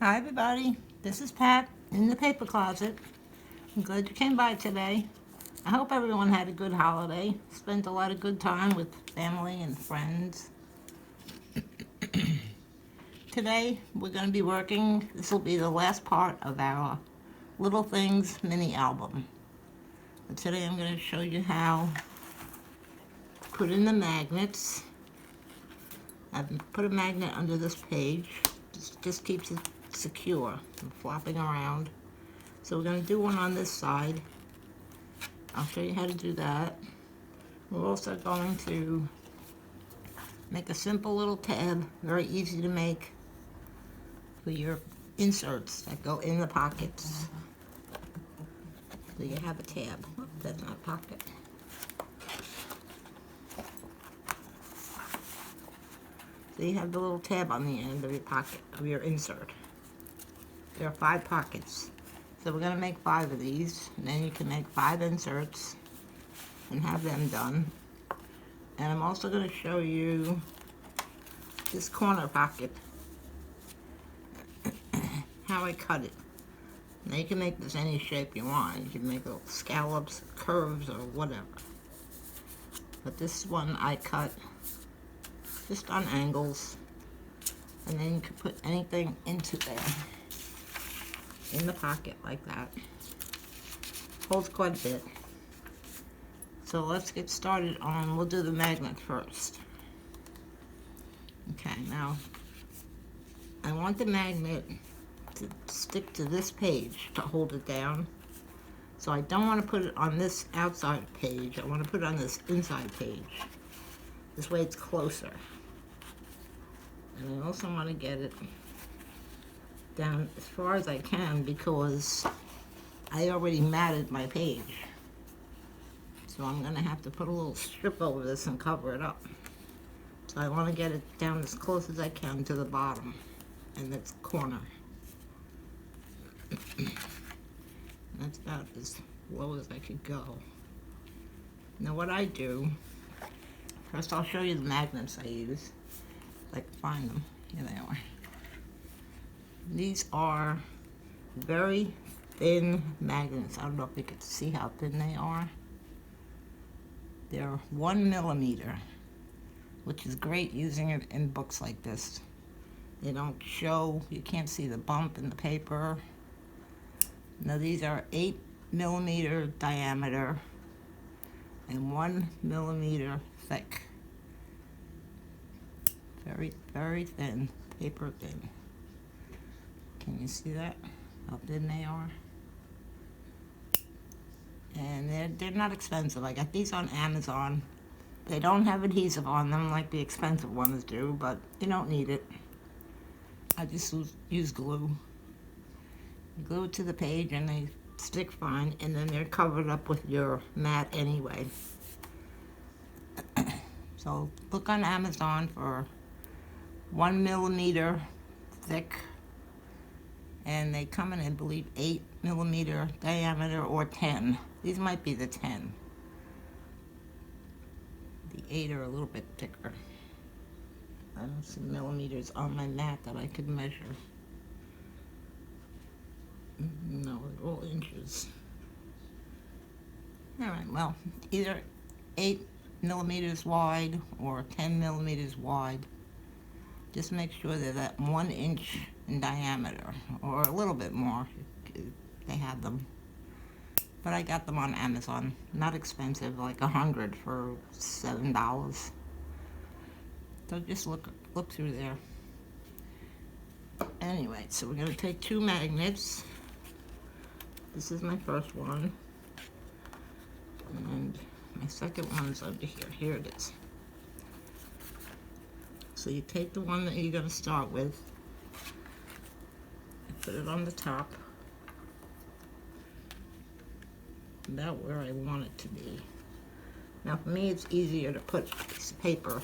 Hi everybody, this is Pat in the paper closet. I'm glad you came by today. I hope everyone had a good holiday, spent a lot of good time with family and friends. Today we're going to be working, this will be the last part of our Little Things mini album. And today I'm going to show you how to put in the magnets. I've put a magnet under this page, just keeps it secure from flopping around. So we're going to do one on this side. I'll show you how to do that. We're also going to make a simple little tab, very easy to make, for your inserts that go in the pockets. So you have a tab. Oh, that's not a pocket. So you have the little tab on the end of your pocket, of your insert. There are 5 pockets. So we're going to make 5 of these, and then you can make 5 inserts and have them done. And I'm also going to show you this corner pocket, how I cut it. Now you can make this any shape you want. You can make little scallops, curves, or whatever. But this one I cut just on angles, and then you can put anything into there, in the pocket like that. Holds quite a bit. So let's get started on, we'll do the magnet first. Okay, now I want the magnet to stick to this page to hold it down. So I don't want to put it on this outside page, I want to put it on this inside page. This way it's closer. And I also want to get it down as far as I can because I already matted my page. So I'm going to have to put a little strip over this and cover it up. So I want to get it down as close as I can to the bottom and this corner. That's about as low as I could go. Now what I do, first I'll show you the magnets I use. If I can find them. Here they are. These are very thin magnets. I don't know if you can see how thin they are. They're 1 millimeter, which is great using it in books like this. They don't show, you can't see the bump in the paper. Now these are 8 millimeter diameter and 1 millimeter thick. Very, very thin, paper thin. Can you see that? How thin they are? And they're not expensive. I got these on Amazon. They don't have adhesive on them like the expensive ones do, but you don't need it. I just use glue. You glue it to the page and they stick fine, and then they're covered up with your mat anyway. So look on Amazon for 1 millimeter thick, and they come in, I believe, 8 millimeter diameter or 10. These might be the 10. The 8 are a little bit thicker. I don't see millimeters on my mat that I could measure. No, they're all inches. Alright, well, either 8 millimeters wide or 10 millimeters wide. Just make sure they're that 1 inch in diameter, or a little bit more if they have them. But I got them on Amazon. Not expensive, like 100 for $7. So just look through there. Anyway, so we're going to take 2 magnets. This is my first one. And my second one's under here. Here it is. So you take the one that you're going to start with, and put it on the top, about where I want it to be. Now for me it's easier to put a piece of paper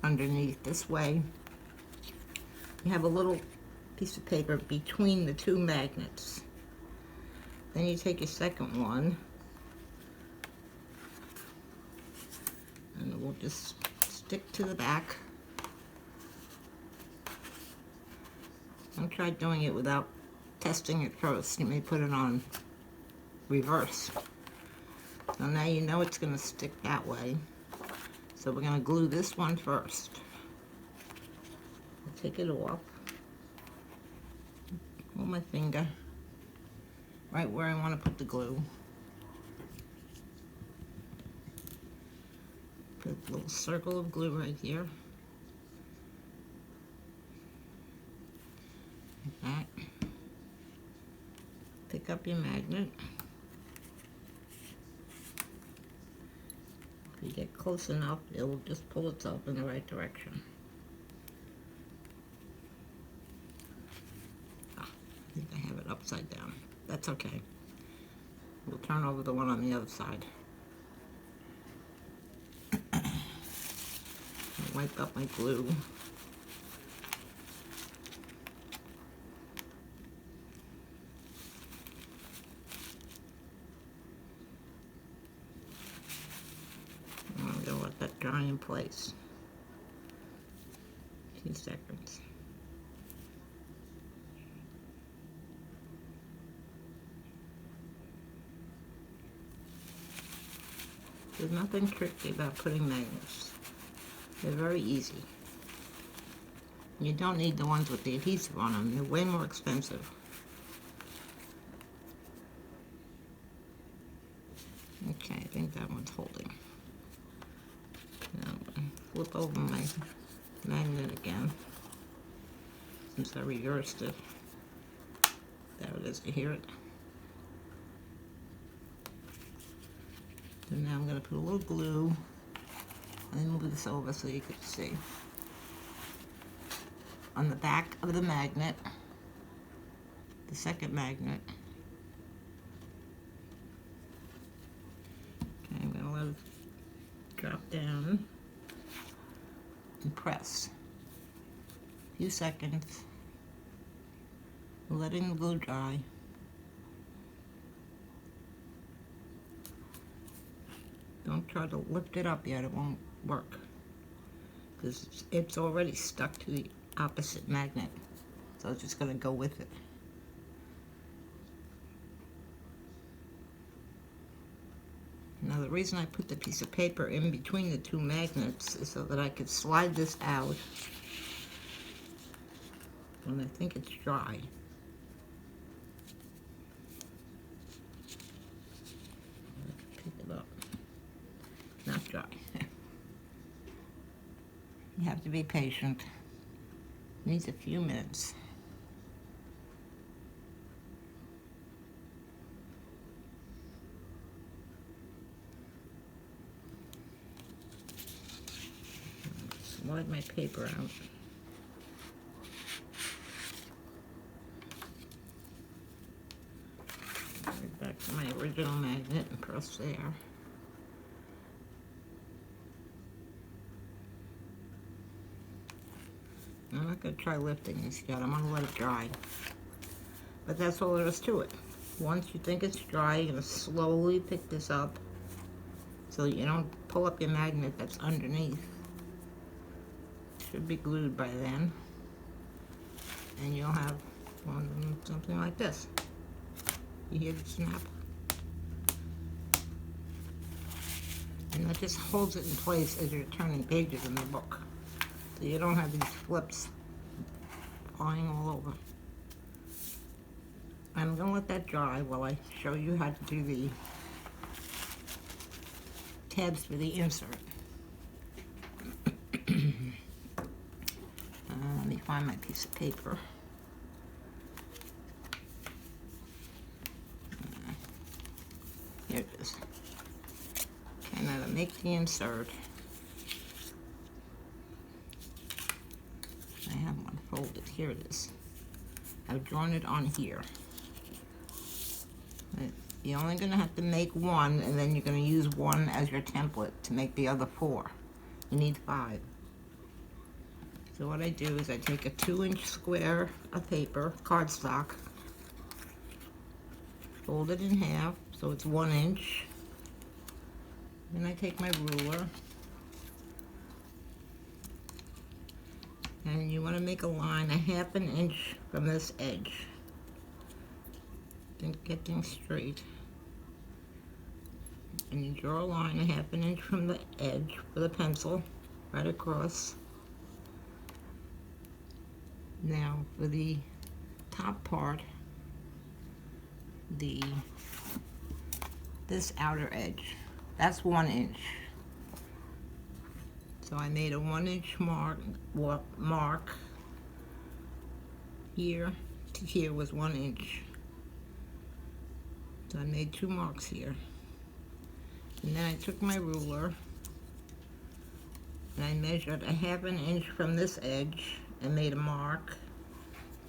underneath. This way you have a little piece of paper between the 2 magnets. Then you take your second one, and it will just stick to the back. Don't try doing it without testing it first. You may put it on reverse. So now you know it's going to stick that way. So we're going to glue this one first. I'll take it off. Hold my finger right where I want to put the glue. Put a little circle of glue right here. Like that. Pick up your magnet. If you get close enough, it will just pull itself in the right direction. I think I have it upside down. That's okay. We'll turn over the one on the other side. Wipe up my glue. I'm going to let that dry in place. A few seconds. There's nothing tricky about putting magnets. They're very easy. You don't need the ones with the adhesive on them. They're way more expensive. Okay, I think that one's holding. Now I'm going to flip over my magnet again, since I reversed it. There it is, you hear it? So now I'm going to put a little glue and move this over so you can see. On the back of the magnet, the second magnet. Okay, I'm going to let it drop down and press. A few seconds, letting the glue dry. Don't try to lift it up yet, it won't work, because it's already stuck to the opposite magnet, so it's just going to go with it. Now the reason I put the piece of paper in between the two magnets is so that I could slide this out when I think it's dry. Pick it up. Not dry. You have to be patient. It needs a few minutes. Slide my paper out. Right back to my original magnet and press there. I'm not going to try lifting this yet. I'm going to let it dry. But that's all there is to it. Once you think it's dry, you're going to slowly pick this up so that you don't pull up your magnet that's underneath. It should be glued by then. And you'll have something like this. You hear the snap? And that just holds it in place as you're turning pages in the book. So you don't have these flips flying all over. I'm going to let that dry while I show you how to do the tabs for the insert. Let me find my piece of paper. Here it is. Okay, now to make the insert, I have one folded. Here it is. I've drawn it on here. You're only going to have to make one, and then you're going to use one as your template to make the other 4. You need 5. So what I do is I take a 2-inch square of paper, cardstock, fold it in half so it's 1 inch. Then I take my ruler And you want to make a line 1/2 inch from this edge. Then get things straight. And you draw a line 1/2 inch from the edge with a pencil right across. Now for the top part, this outer edge, that's 1 inch. So I made a 1 inch mark here to here was 1 inch. So I made 2 marks here. And then I took my ruler and I measured 1/2 inch from this edge and made a mark.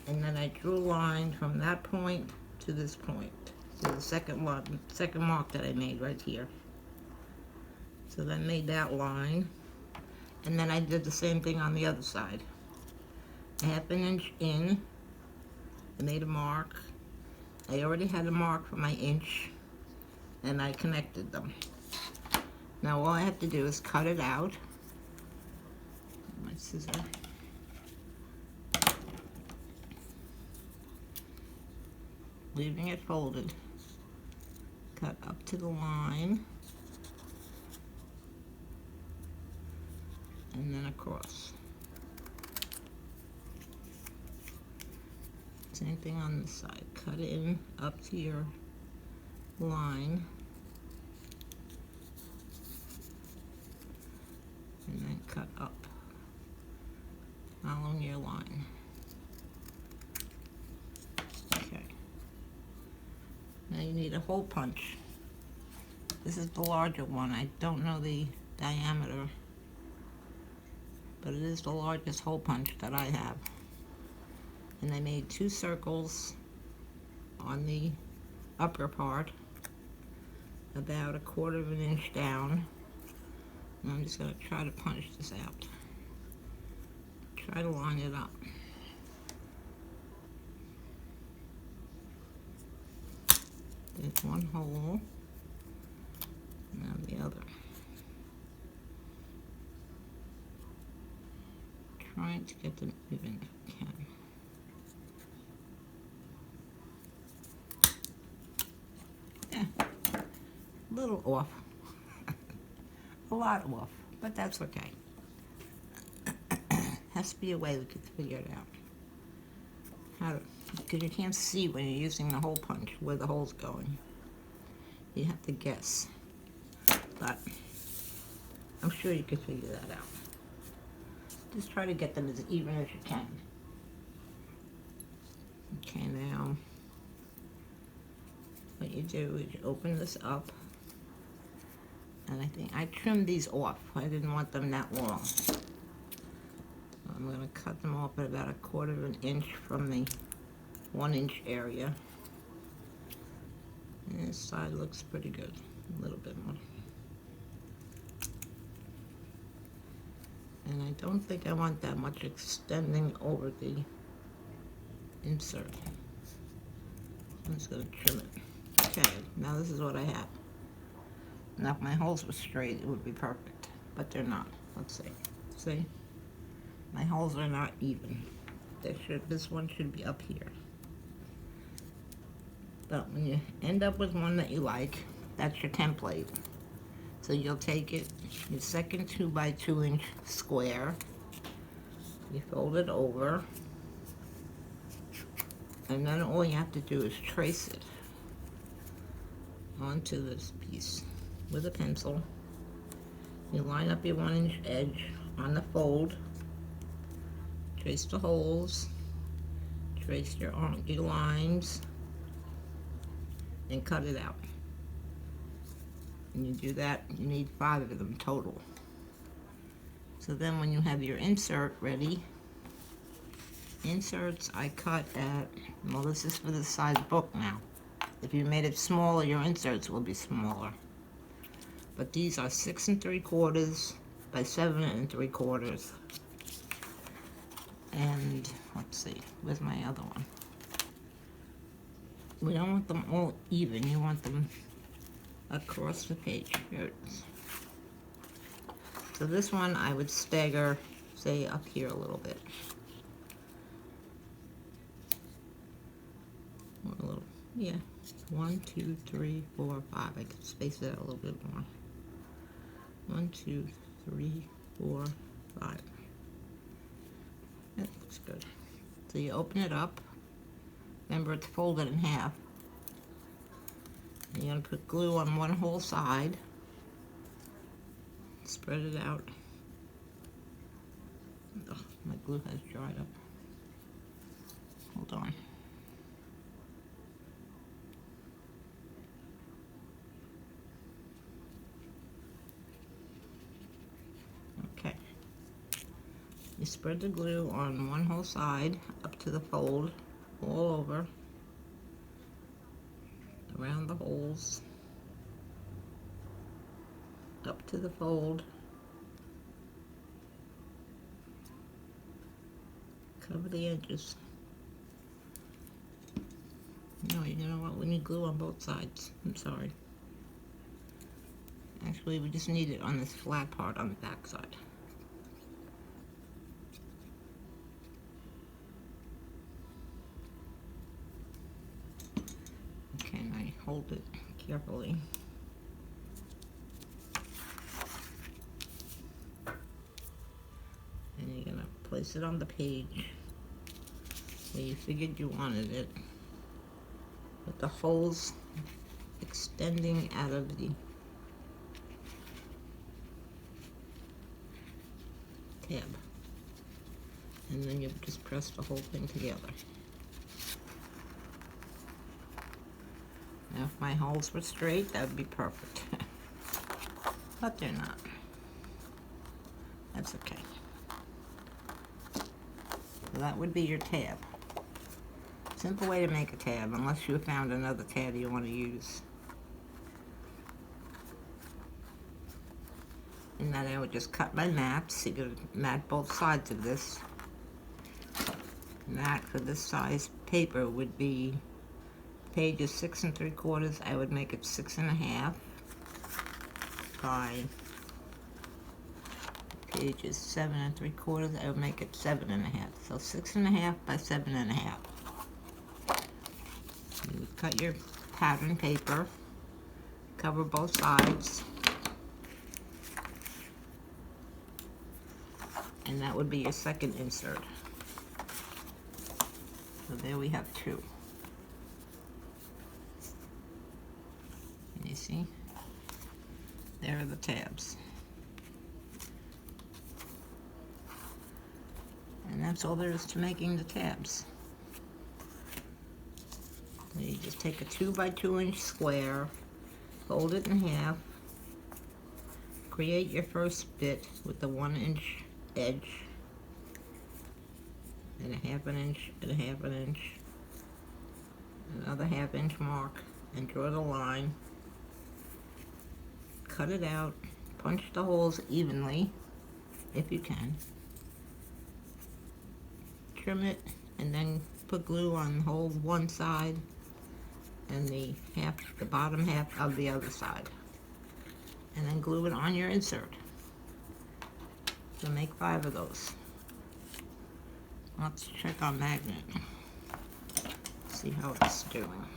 And then I drew a line from that point to this point. So the second mark that I made right here. So then made that line. And then I did the same thing on the other side. 1/2 inch in, I made a mark. I already had a mark for my inch, and I connected them. Now all I have to do is cut it out. My scissor. Leaving it folded. Cut up to the line. And then across. Same thing on this side. Cut in up to your line. And then cut up, following your line. Okay. Now you need a hole punch. This is the larger one. I don't know the diameter, but it is the largest hole punch that I have. And I made 2 circles on the upper part, about 1/4 inch down. And I'm just going to try to punch this out. Try to line it up. There's one hole, now the other. Trying to get them even if I can. Yeah, a little off. A lot off, but that's okay. Has to be a way we can figure it out. How to, because you can't see when you're using the hole punch where the hole's going. You have to guess. But I'm sure you can figure that out. Just try to get them as even as you can. Okay, now what you do is you open this up. And I think I trimmed these off. I didn't want them that long. I'm going to cut them off at about 1/4 inch from the 1 inch area. And this side looks pretty good. A little bit more. And I don't think I want that much extending over the insert. I'm just going to trim it. Okay, now this is what I have. Now if my holes were straight, it would be perfect, but they're not. Let's see. See? My holes are not even. This one should be up here. But when you end up with one that you like, that's your template. So you'll take it, your second 2 by 2 inch square, you fold it over, and then all you have to do is trace it onto this piece with a pencil. You line up your 1 inch edge on the fold, trace the holes, trace your lines, and cut it out. And you do that, you need 5 of them total. So then when you have your insert ready, inserts I cut at, well, this is for the size book now. If you made it smaller, your inserts will be smaller. But these are 6 3/4 by 7 3/4. And let's see, where's my other one? We don't want them all even, you want them across the page. Here it is. So this one I would stagger stay up here a little bit. Or a little, yeah. 1, 2, 3, 4, 5. I could space it out a little bit more. 1, 2, 3, 4, 5. That looks good. So you open it up. Remember, it's folded in half. And you're going to put glue on one whole side. Spread it out. Oh, my glue has dried up. Hold on. Okay. You spread the glue on one whole side, up to the fold, all over, around the holes, up to the fold, cover the edges. No, you know what, we need glue on both sides. I'm sorry. Actually, we just need it on this flat part on the back side. Okay, now you hold it carefully. And you're gonna place it on the page where you figured you wanted it, with the holes extending out of the tab. And then you just press the whole thing together. Now if my holes were straight, that would be perfect. But they're not. That's okay. So that would be your tab. Simple way to make a tab, unless you found another tab you want to use. And then I would just cut my mats. You could mat both sides of this. Mat for this size paper would be pages 6 3/4. I would make it 6 1/2 by pages 7 3/4. I would make it 7 1/2. So 6 1/2 by 7 1/2. You would cut your pattern paper, cover both sides, and that would be your second insert. So there we have 2. And you see, there are the tabs. And that's all there is to making the tabs. So you just take a 2 by 2 inch square, fold it in half, create your first bit with the 1 inch edge, and a 1/2 inch and a 1/2 inch, another 1/2 inch mark, and draw the line, cut it out, punch the holes evenly if you can, trim it, and then put glue on the whole one side and the bottom half of the other side, and then glue it on your insert. So make 5 of those. Let's check our magnet, see how it's doing.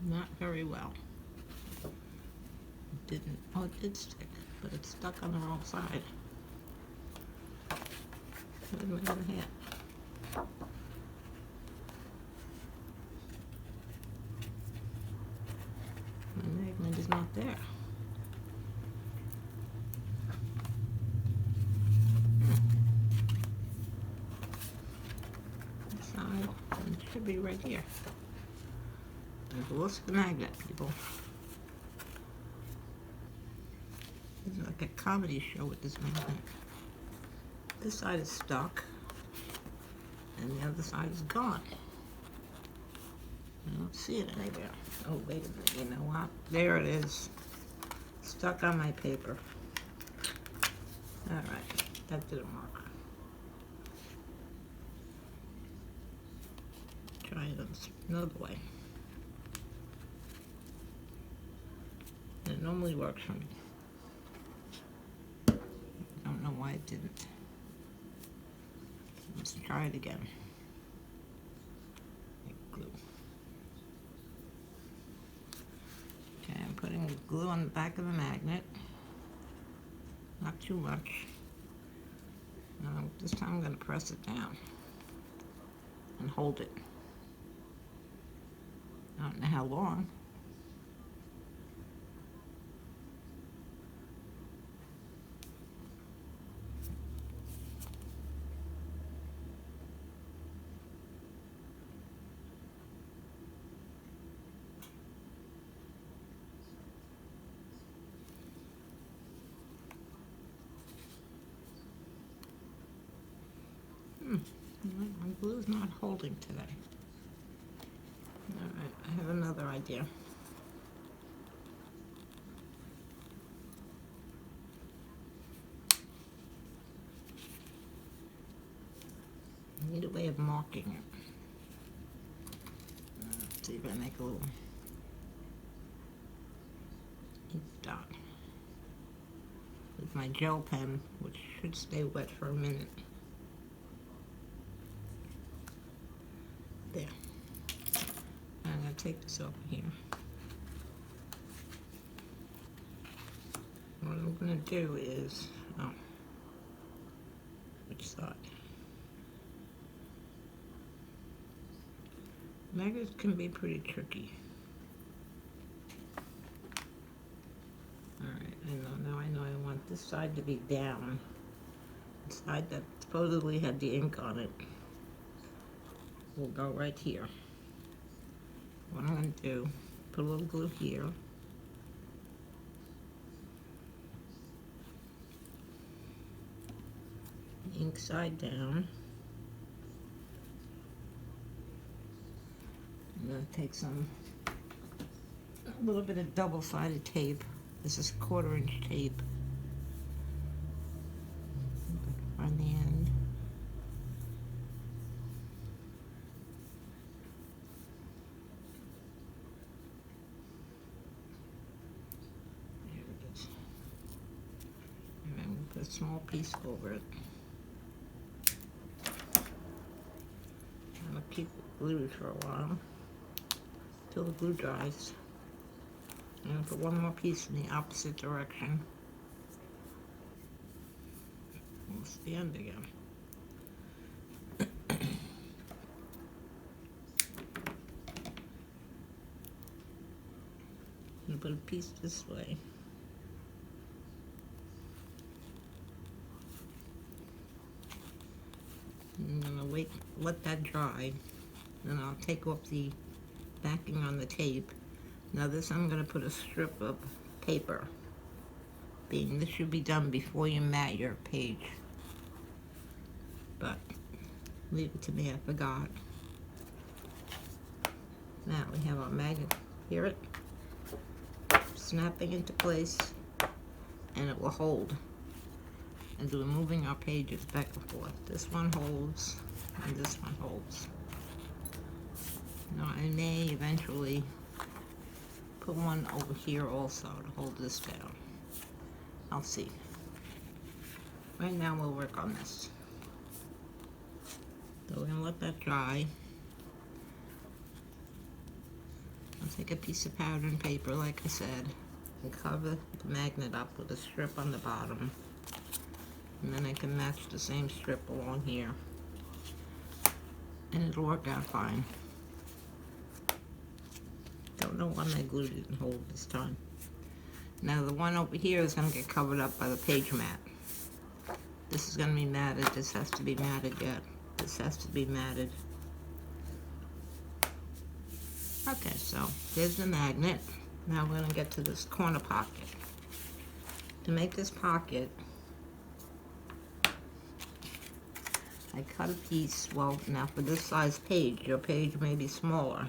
Not very well. It didn't, oh, it did stick, but it's stuck on the wrong side. Where's my other hat? My magnet is not there. This side, and it should be right here. There's a look at the magnet, people. This is like a comedy show with this magnet. This side is stuck, and the other side is gone. I don't see it anywhere. Oh, wait a minute, you know what? There it is. Stuck on my paper. Alright, that didn't work. Try try it another way. It normally works for me. I don't know why it didn't. Let's try it again. Glue. Okay, I'm putting glue on the back of the magnet. Not too much. This time I'm going to press it down and hold it. I don't know how long. My glue's not holding today. Alright, I have another idea. I need a way of marking it. Let's see if I make a little ink dot with my gel pen, which should stay wet for a minute. There. I'm going to take this over here. What I'm going to do is, which side? Magnets can be pretty tricky. Alright, I know I want this side to be down. The side that supposedly had the ink on it will go right here. What I'm going to do, put a little glue here. Ink side down. I'm going to take a little bit of double-sided tape. This is 1/4 inch tape on the end. There it is. And I'm going to put a small piece over it. I'm going to keep it glued for a while till the glue dries. I'm going to put one more piece in the opposite direction. Almost the end again. I'm going to put a piece this way. I'm going to let that dry. Then I'll take off the backing on the tape. Now this I'm going to put a strip of paper, being this should be done before you mat your page. But leave it to me, I forgot. Now we have our magnet, hear it? Snapping into place, and it will hold as we're moving our pages back and forth. This one holds, and this one holds. Now I may eventually put one over here also to hold this down. I'll see. Right now we'll work on this. So we're going to let that dry. I'll take a piece of pattern paper, like I said, and cover the magnet up with a strip on the bottom. And then I can match the same strip along here. And it'll work out fine. Don't know why my glue didn't hold this time. Now the one over here is going to get covered up by the page mat. This is going to be matted. This has to be matted yet. This has to be matted. Okay, so there's the magnet. Now we're going to get to this corner pocket. To make this pocket, I cut a piece. Well, now for this size page, your page may be smaller.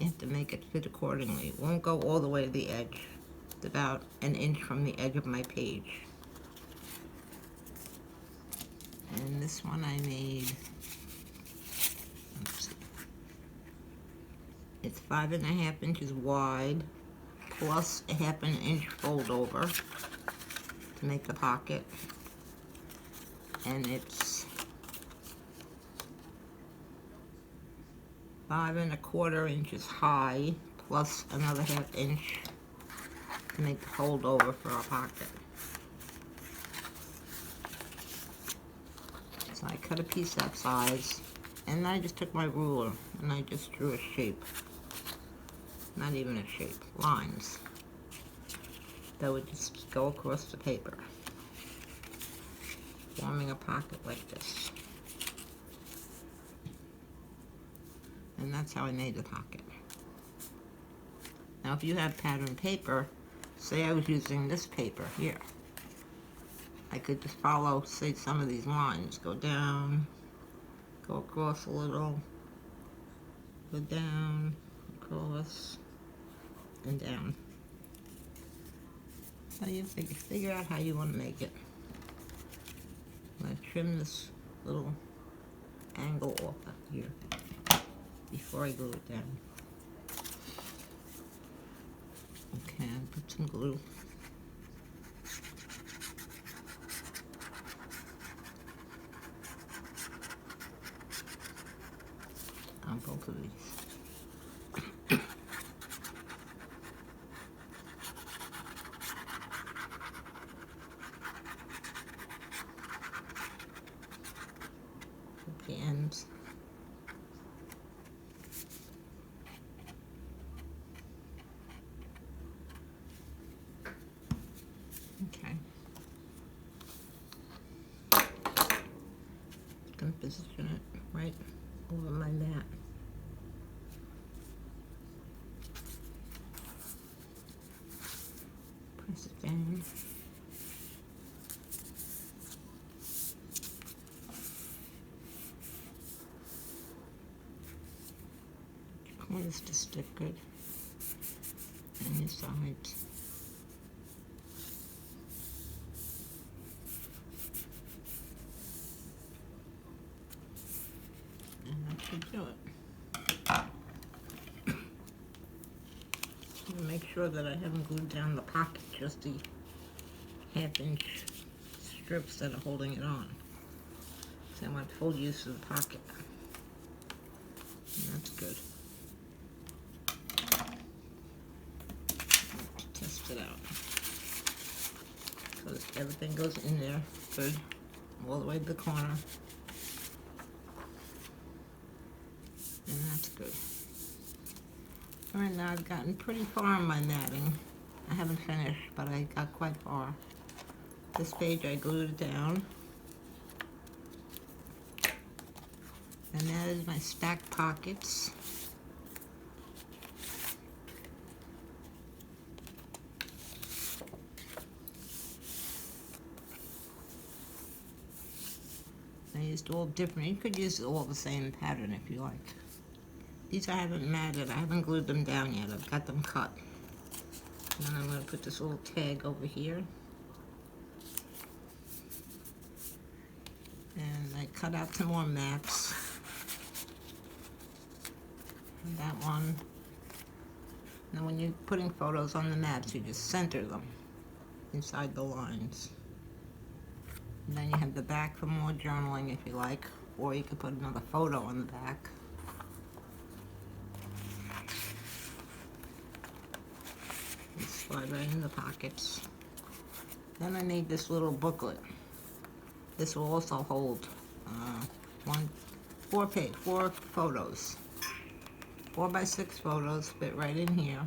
You have to make it fit accordingly. It won't go all the way to the edge. It's about 1 inch from the edge of my page. And this one I made, let's see, It's 5.5 inches wide, plus a 1/2 inch fold over to make the pocket. And it's 5 1/4 inches high, plus another 1/2 inch to make the fold over for our pocket. So I cut a piece that size, and I just took my ruler and I just drew a shape. Not even a shape, lines that would just go across the paper, forming a pocket like this. And that's how I made the pocket. Now if you have pattern paper, say I was using this paper here, I could just follow, say, some of these lines. Go down, go across a little, go down, across, and down. So you figure out how you want to make it. I'm going to trim this little angle off up here before I glue it down. Okay, I'll put some glue. On both of these. At the ends. Okay. Just gonna position it right over my mat. Press it down. Corners to stick good, and your sides. And that should do it. I'm gonna make sure that I haven't glued down the pocket, just the 1/2 inch strips that are holding it on. So I want full use of the pocket. And that's good. Test it out. So everything goes in there good, all the way to the corner. And that's good. Alright, now I've gotten pretty far on my matting. I haven't finished, but I got quite far. This page I glued it down. And that is my stacked pockets. I used all different, you could use all the same pattern if you like. These I haven't matted, I haven't glued them down yet, I've got them cut. And then I'm going to put this little tag over here. And I cut out some more mats. And that one. Now when you're putting photos on the mats, you just center them inside the lines. And then you have the back for more journaling if you like, or you could put another photo on the back. And slide right in the pockets. Then I made this little booklet. This will also hold 4 photos. 4x6 photos fit right in here.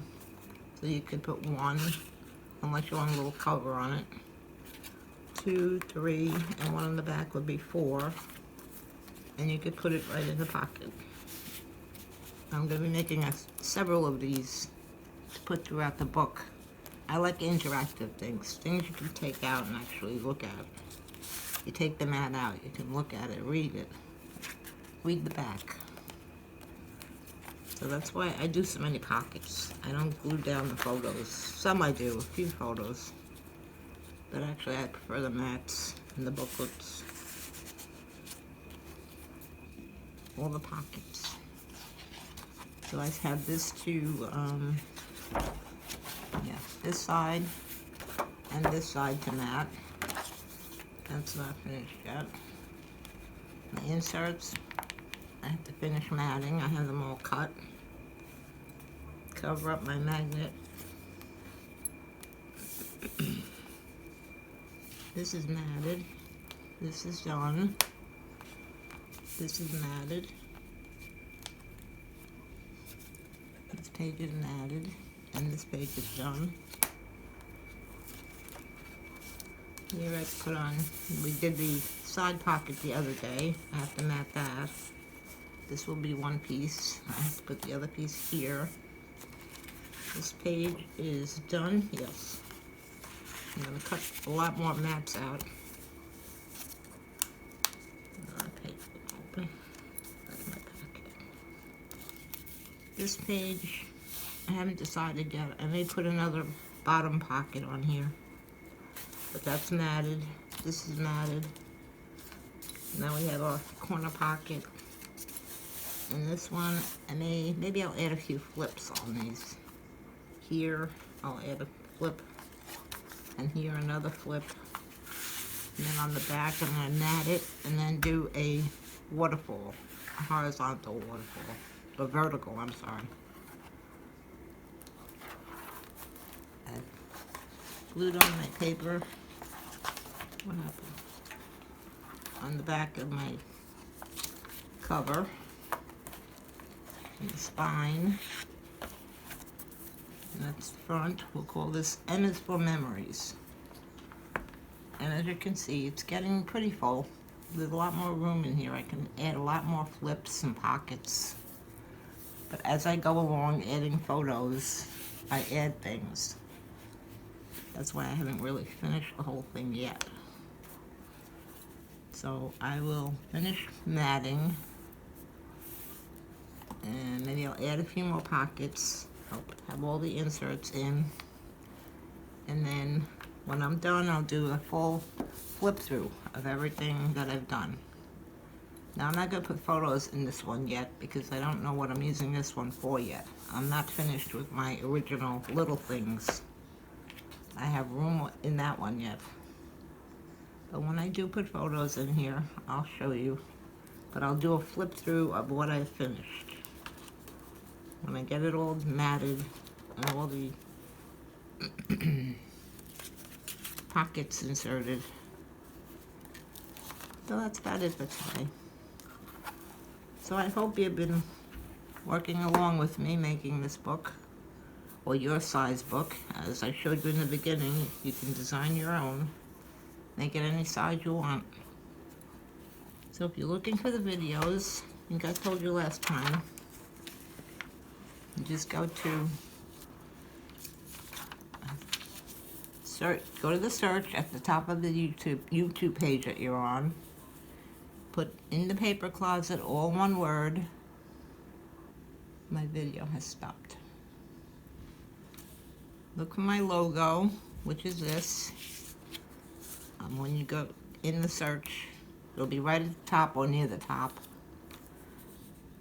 So you could put one, unless you want a little cover on it. 2, 3, and one on the back would be 4. And you could put it right in the pocket. I'm going to be making several of these to put throughout the book. I like interactive things you can take out and actually look at. You take the mat out, you can look at it, read the back. So that's why I do so many pockets. I don't glue down the photos. Some I do, a few photos. But actually I prefer the mats and the booklets. All the pockets. So I have this to, this side and this side to mat. That's not finished yet. My inserts, I have to finish matting. I have them all cut. Cover up my magnet. This is matted. This is done. This is matted. This page is matted, and this page is done. Here I put on, we did the side pocket the other day. I have to mat that. This will be one piece. I have to put the other piece here. This page is done, yes. I'm going to cut a lot more mats out. Open. That's my packet. This page, I haven't decided yet. I may put another bottom pocket on here. But that's matted. This is matted. Now we have our corner pocket. And this one, maybe I'll add a few flips on these. Here, I'll add a flip. And here another flip. And then on the back, I'm going to mat it and then do a waterfall. A horizontal waterfall. A vertical, I'm sorry. I glued on my paper. What happened? On the back of my cover. And the spine. And that's the front. We'll call this M is for memories. And as you can see, it's getting pretty full. There's a lot more room in here. I can add a lot more flips and pockets. But as I go along adding photos, I add things. That's why I haven't really finished the whole thing yet. So I will finish matting. And maybe I'll add a few more pockets. I'll have all the inserts in. And then when I'm done, I'll do a full flip through of everything that I've done. Now I'm not going to put photos in this one yet because I don't know what I'm using this one for yet. I'm not finished with my original little things. I have room in that one yet. But when I do put photos in here, I'll show you. But I'll do a flip through of what I've finished. When I get it all matted and all the pockets inserted. So that's about it for today. So I hope you've been working along with me making this book, or your size book. As I showed you in the beginning, you can design your own. Make it any size you want. So if you're looking for the videos, I think I told you last time, you just go to search, go to the search at the top of the YouTube page that you're on. Put in the paper closet, all one word. My video has stopped. Look for my logo, which is this. When you go in the search, it'll be right at the top or near the top.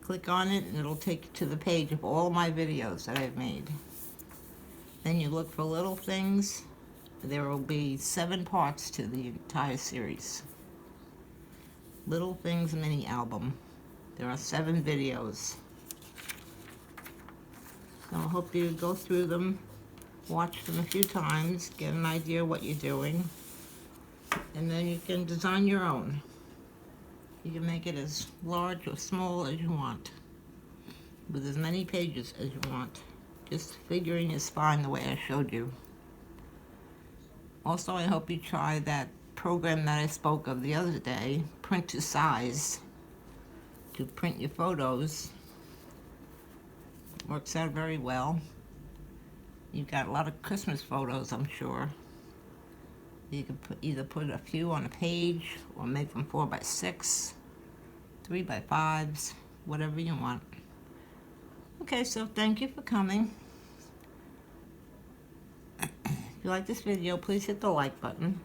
Click on it and it'll take you to the page of all my videos that I've made. Then you look for little things. There will be 7 parts to the entire series. Little Things mini album. There are 7 videos. So I hope you go through them, watch them a few times, get an idea of what you're doing, and then you can design your own. You can make it as large or small as you want, with as many pages as you want. Just figuring is fine the way I showed you. Also, I hope you try that program that I spoke of the other day, Print to Size, to print your photos. It works out very well. You've got a lot of Christmas photos, I'm sure. You can either put a few on a page or make them 4x6, 3x5s, whatever you want. Okay, so thank you for coming. If you like this video, please hit the like button.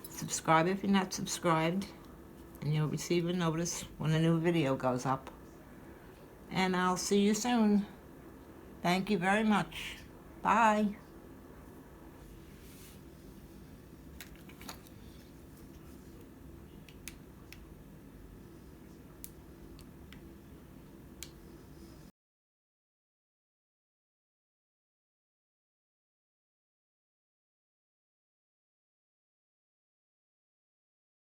Subscribe if you're not subscribed, and you'll receive a notice when a new video goes up. And I'll see you soon. Thank you very much. Bye.